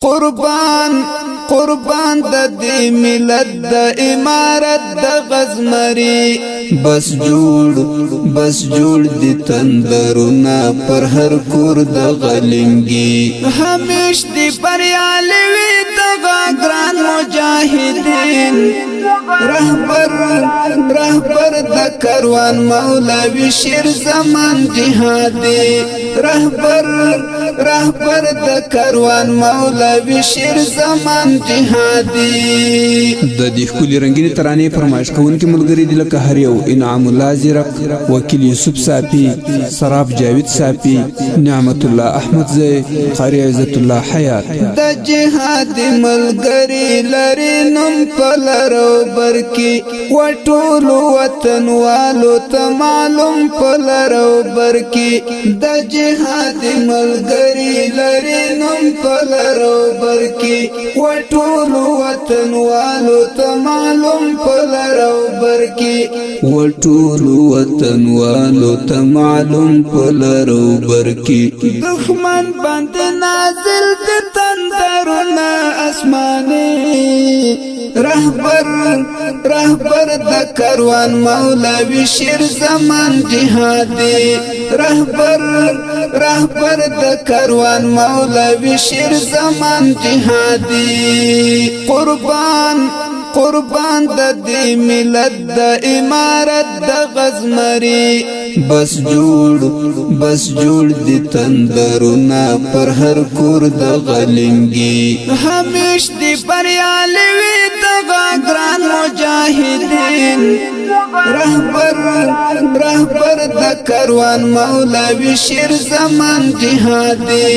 قربان قربان د دې ملت د امارت د غزمري بس جوړ دي تندرونه پر هر کور د غلنګي همیش دی بریالي وي دغه ګران مجاهدین رهبر د کاروان مولوی شیر زمان جهادي رهبر د کاروان مولوی شیر زمان جهادي د دې خولي رنگینی ترانه فرمایش کوونکې ملګری دی لکه هر یو انعام الله زیرک وکیل یوسف صافی سراب جاوید صافی نعمت الله احمد زئی قاری عزت الله حیات د جهاد ملګری لري نوم پلرو برکی وټول وطن والو ته معلوم پلرو برکی د جهاد ملګری لري نوم پلرو برکی وټول وطن والو ته معلوم پلرو برکی وټول وطن والو ته معلوم پلرو برکی دښمن باندې نازل د تندرونه اسماني رهبر د کاروان مولوی شیر زمان جهادي رهبر د کاروان مولوی شیر زمان جهادي قربان د دې ملت د امارت د غزمري بس جوړ دي تندرونه پر هر کور د غلنګي همیش دی بریالي وي دغه ګران مجاهدین رهبر د کاروان مولوی شیر زمان جهادي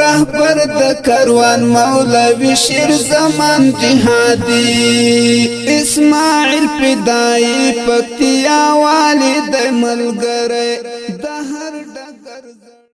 رهبر د کاروان مولوی شیر زمان جهادي اسماعیل فدای پکتیا والد ملګری